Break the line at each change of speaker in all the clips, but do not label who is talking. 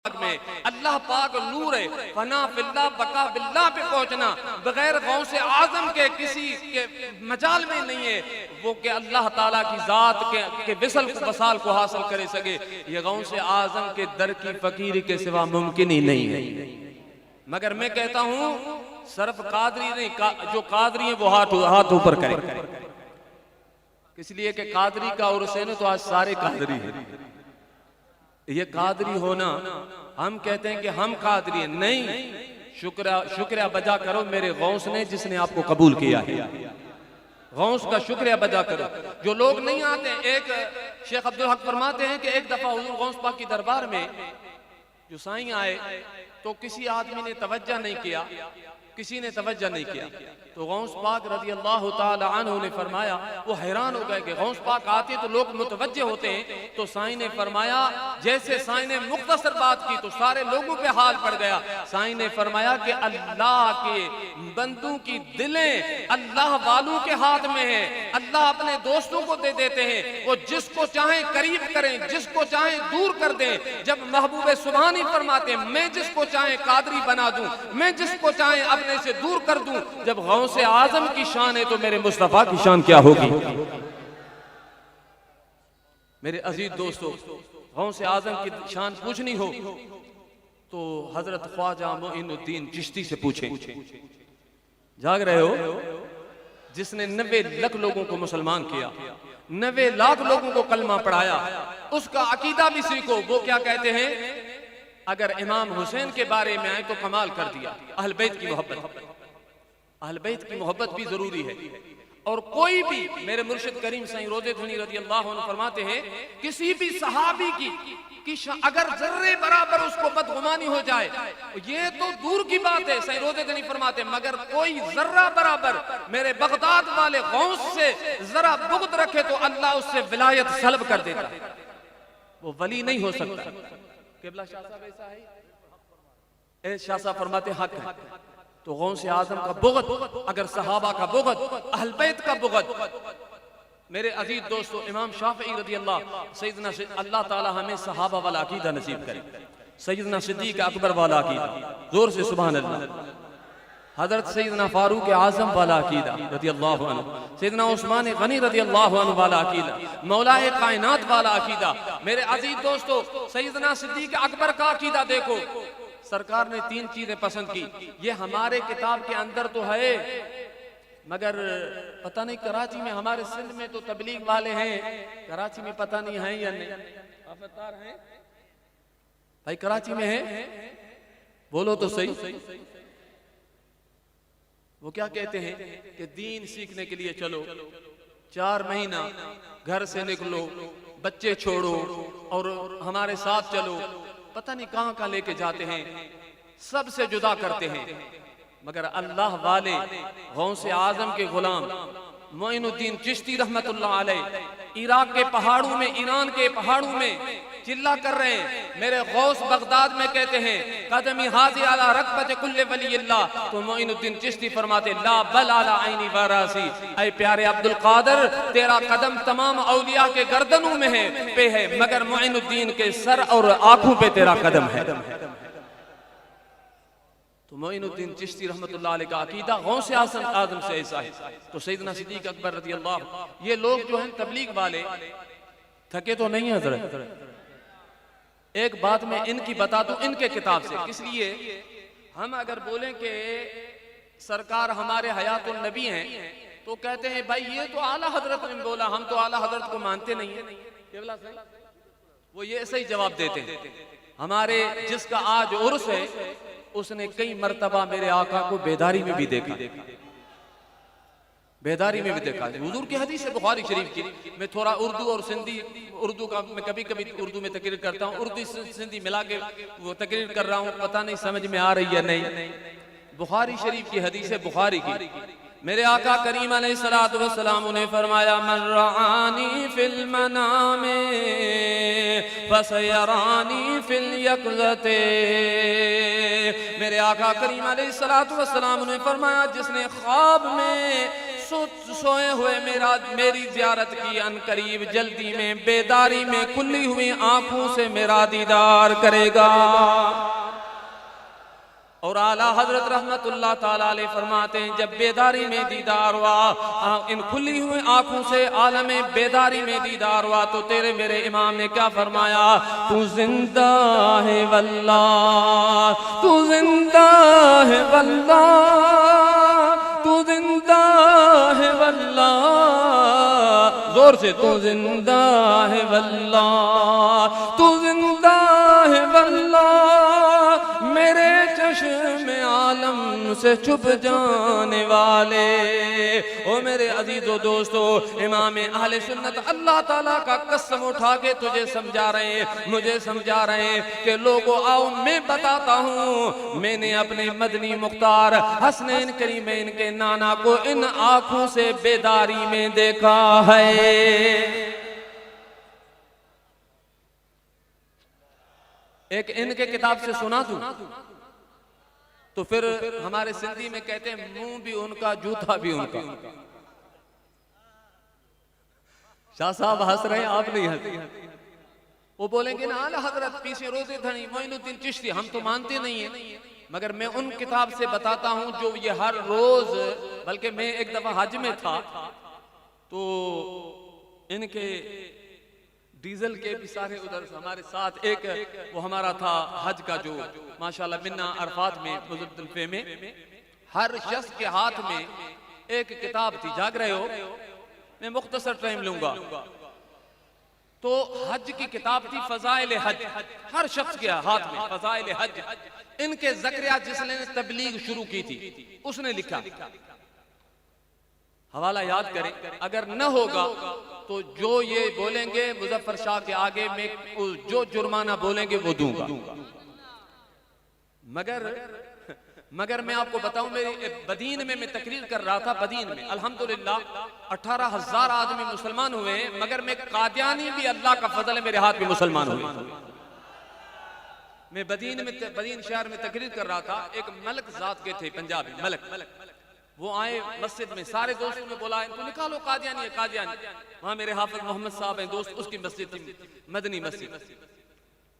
में अल्लाह पाक नूर है, फना फिल्लाह बका बिल्लाह पे पहुंचना बगैर गौसे आजम के किसी के मजाल में नहीं है। वो के अल्लाह ताला की जात के विसल वसाल को हासिल करे सके, ये गौसे आजम के दर की फकीरी के सिवा मुमकिन ही नहीं है। मगर मैं कहता हूं सिर्फ कादरी नहीं, जो कादरी है वो हाथ ऊपर करे, इसलिए कि कादरी का उर्स है ना, तो आज सारे कादरी है। ये कादरी होना, हम कहते हैं कि हम कादरी हैं, नहीं, शुक्रिया बजा करो मेरे गौस ने जिसने आपको कबूल किया है। गौस का शुक्रिया बजा करो। जो लोग नहीं आते, एक शेख अब्दुल हक फरमाते हैं कि एक दफा हुजूर गौस पाक की दरबार में जो साईं आए तो किसी आदमी ने तवज्जो नहीं किया, किसी ने तवज्जो नहीं किया, तो गौस पाक रज़ी अल्लाह ताला अन्हु ने फरमाया, वो हैरान हो गए कि गौस पाक आते तो लोग मुतवज्जे होते हैं। तो साईं ने फरमाया, जैसे साईं ने मुख्तसर बात की तो सारे लोगों पे हाल पड़ गया। साईं ने फरमाया कि अल्लाह के बंदों की दिलें अल्लाह वालों के हाथ में है, अल्लाह अपने दोस्तों को दे देते हैं, वो जिसको चाहे करीब करें, जिसको चाहे दूर कर दें। जब महबूब सुभानी फरमाते हैं, मैं जिसको चाहे कादरी बना दूं, मैं जिसको चाहे अपने से दूर कर दूं। जब गौसे आजम की शान है तो मेरे मुस्तफा की शान क्या होगी। मेरे अजीज दोस्तों, गौसे आजम की शान पूछनी हो तो हजरत ख्वाजा मोइनुद्दीन चिश्ती से पूछें। जाग रहे हो? जिसने 90 लाख लोगों को मुसलमान किया, 90 लाख लोगों को कलमा पढ़ाया, उसका अकीदा भी सीखो। वो क्या कहते हैं, अगर इमाम हुसैन के बारे में आए तो कमाल कर दिया। अहल बैत की मोहब्बत, अहल बैत की मोहब्बत भी जरूरी है। और कोई भी, मेरे मुर्शिद करीम साईं रोज़े धनी रज़ी अल्लाह अन्हु फरमाते हैं, किसी भी सहाबी की अगर जर्रे बराबर उसको बदगुमानी हो जाए, ये तो दूर की बात है, साईं रोज़े धनी फरमाते, मगर कोई जर्रा बराबर मेरे बगदाद वाले गौस से जरा बुग़्द रखे तो अल्लाह उससे विलायत सल्ब कर देता, वो वली नहीं हो सकता। क़िबला शाह साहब ऐसा है, शाह साहब फरमाते हक है। तो गौसे आजम का बुग़्द, अगर सहाबा का बुग़्द, अहल बैत का बुग़्द। मेरे अजीज दोस्तों, इमाम शाफ़ी रज़ी सैयदना अल्लाह ताला हमें सहाबा वाला अकीदा नसीब करे, सैयदना सिद्दीक़ अकबर वाला अकीदा, जोर से सुभान अल्लाह। हजरत सैयदना फारूक आज़म वाला अकीदा रज़ी अल्लाह अन्हु, सैयदना उस्मान गनी रज़ी अल्लाह अन्हु वाला अकीदा, मौलाए कायनात वाला अकीदा। मेरे अजीज दोस्तों, सैयदना सिद्दीक़ अकबर का अकीदा देखो। सरकार ने 3 चीजें पसंद की, ये हमारे किताब के अंदर तो है, मगर पता नहीं कराची में, हमारे सिंध में तो तबलीग वाले हैं, कराची में पता नहीं है या नहीं। अवतार हैं भाई, कराची में है, बोलो तो सही। वो क्या कहते हैं कि दीन सीखने के लिए चलो, 4 महीना घर से निकलो, बच्चे छोड़ो और हमारे साथ चलो, पता नहीं कहां कहां लेके जाते हैं, सबसे जुदा करते हैं। मगर अल्लाह वाले गौसे आजम के गुलाम मोइनुद्दीन चिश्ती रहमतुल्लाह अलैह इराक के पहाड़ों में, ईरान के पहाड़ों में चिल्ला कर रहे हैं। मेरे गौस बगदाद में कहते हैं, कदमी हाज़ी अला रकबत कुल्ले वलील्लाह, तो मोइनुद्दीन चिश्ती फरमाते, ला बल अला आईनी वारासी, ऐ प्यारे अब्दुल कादर, तेरा कदम तमाम औलिया के गर्दनों में है, पे है, मगर मोइनुद्दीन के सर और आंखों पे तेरा कदम है। तो मोइनुद्दीन चिश्ती रहमतुल्लाह अलैह का अकीदा गौसे आजम से ऐसा है। तो सैयदना सिद्दीक़ अकबर रज़ी अल्लाह, ये लोग जो हैं तबलीग वाले, थके तो नहीं है हज़रत। एक बात मैं इनकी बता दूं, इनके किताब से, इसलिए हम अगर बोलें कि सरकार हमारे हयातुन नबी हैं तो कहते हैं भाई ये तो आला हजरत ने बोला, हम तो आला हजरत को मानते नहीं है। वो ये सही जवाब देते हैं। हमारे जिसका आज उर्स है उसने कई मर्तबा मेरे आका को बेदारी में भी देखा, बेदारी में भी देखा। हुजूर की हदीस है बुखारी शरीफ की। मैं थोड़ा उर्दू और सिंधी, उर्दू का मैं कभी कभी उर्दू में तकरीर करता हूँ, उर्दू सिंधी मिला के वो तकरीर कर रहा हूँ, पता नहीं समझ में आ रही है नहीं। बुखारी शरीफ की हदीस है, बुखारी की। मेरे आका करीम अलैहिस्सलातु वस्सलाम ने फरमाया, मन रआनी फिल मनामे फसयरानी फिल यक़ज़ते। मेरे आका करीम अलैहिस्सलातु वस्सलाम ने फरमाया, जिसने ख्वाब में सोए हुए मेरी जियारत की अनकरीब जल्दी में बेदारी में खुली हुई आंखों से मेरा दीदार करेगा। और आला हजरत रहमतुल्लाह ताला अलैह फरमाते हैं जब बेदारी में दीदार हुआ, इन खुली हुई आंखों से आलम बेदारी में दीदार हुआ, तो तेरे मेरे इमाम ने क्या फरमाया, तू जिंदा है वल्लाह, तू जिंदा है वल्लाह, तू जिंदा है वल्लाह, जोर से, तू जिंदा है वल्लाह, तू जिंदा है वल्लाह, मेरे चश्मे आलम से छुप जाने वाले। ओ मेरे अजीजों दोस्तों, इमाम अहले सुन्नत अल्लाह ताला का कसम उठा के तुझे समझा रहे हैं, मुझे समझा रहे हैं कि लोगों आओ मैं बताता हूँ, मैंने अपने मदनी मुख्तार हसनैन करीमैन के नाना को इन आंखों से बेदारी में देखा है। एक इनके किताब से सुना दूं तो फिर हमारे सिंधी में कहते हैं मुंह भी उनका जूता भी उनका। शाह साहब हंस रहे हैं, आप नहीं हंस। वो बोलेंगे ना आला हजरत पीछे रोजे धनी मोइनुद्दीन चिश्ती, हम तो मानते नहीं है, मगर मैं उन किताब से बताता हूं जो ये हर रोज, बल्कि मैं एक दफा हज में था तो इनके डीजल के भी सारे उधर हमारे साथ एक वो हमारा था हज का जो माशाल्लाह मिन्ना अरफात में मुज़द्दलिफे में हर शख्स के हाथ में एक किताब थी। जाग रहे हो, मैं मुख्तसर टाइम लूंगा। तो हज की किताब थी फज़ाइल हज, हर शख्स के हाथ में फज़ाइल हज। इनके ज़करिया जिसने तबलीग शुरू की थी उसने लिखा, हवाला याद करें, अगर न होगा तो जो ये बोलेंगे मुजफ्फर शाह के आगे में जो जुर्माना बोलेंगे वो दूंगा। मगर मैं आपको बताऊं, मेरी बदीन में मैं तकरीर कर रहा था, बदीन में अल्हम्दुलिल्लाह 18,000 आदमी मुसलमान हुए, मगर मैं कादियानी भी अल्लाह का फजल है मेरे हाथ में मुसलमान हुए। मैं बदीन शहर में तकरीर कर रहा था, एक मलक जात के थे पंजाबी मलक, वो आए मस्जिद में, सारे दोस्तों ने बोला इनको निकालो, कादियानी है कादियानी। वहां मेरे हाफिज मोहम्मद साहब हैं दोस्त, उसकी मस्जिद थी मदनी मस्जिद।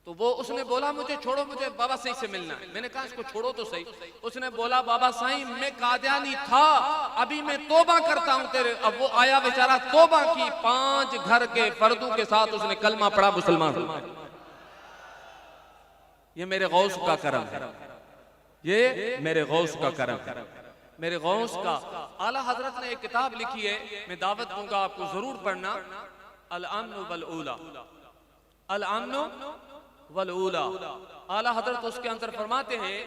तो वो उसने बोला मुझे छोड़ो, मुझे बाबा सही से मिलना है। मैंने कहा इसको छोड़ो तो सही। उसने बोला बाबा साईं मैं कादियानी था, अभी मैं तौबा करता हूं तेरे। अब वो आया बेचारा, तौबा की, 5 घर के फर्दों के साथ उसने कलमा पढ़ा, मुसलमान हुआ। ये मेरे गौस का करम है, ये मेरे गौस का करम है, मेरे गौस का। आला हजरत ने एक किताब लिखी है, मैं दावत दूंगा आपको जरूर पढ़ना, अल अम्न वल ऊला, अल अम्न वल ऊला। आला हजरत उसके अंदर फरमाते हैं,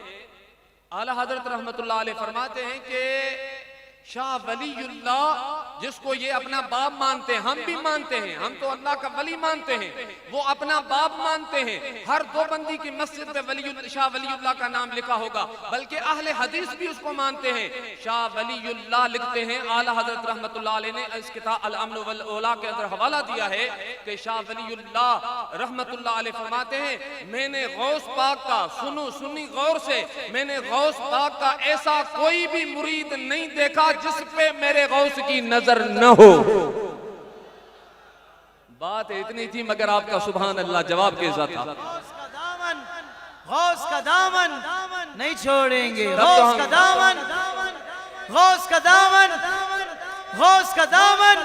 आला हजरत रहमतुल्लाह अलैह फरमाते हैं कि शाह वलीउल्लाह जिसको ये अपना बाप मानते हैं, हम भी मानते हैं, हम तो अल्लाह का वली मानते हैं, वो अपना बाप मानते हैं। हर 2 बंदी की मस्जिद पे शाह वलीउल्लाह का नाम लिखा होगा, बल्कि अहले हदीस भी उसको मानते हैं। शाह वलीउल्लाह लिखते हैं, आला हजरत रहमतुल्लाह अलैह ने इस किताब अल अम्न वल ऊला के अंदर हवाला दिया है कि शाह वलीउल्लाह रहमतुल्लाह अलैह फरमाते हैं मैंने गौस पाक का, सुनी गौर से, मैंने गौस पाक का ऐसा कोई भी मुरीद नहीं देखा जिस पे मेरे गौस की नजर न हो। बात इतनी थी, मगर आपका सुभान अल्लाह जवाब कैसा था।
गौस का दामन नहीं छोड़ेंगे, गौस का दामन, गौस का दामन, गौस का दामन।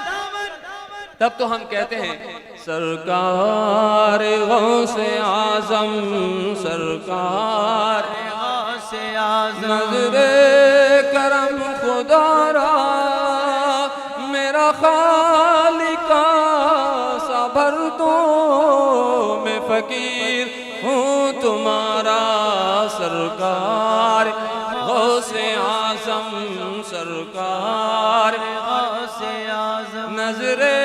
तब तो हम कहते हैं सरकार गौसे आजम, सरकार
गौसे आजम,
नजरे करम खुदारा, मेरा खालिका सबर दो, मैं फकीर हूँ तुम्हारा। सरकार गौसे आजम, सरकार
गौसे आजम,
नजरे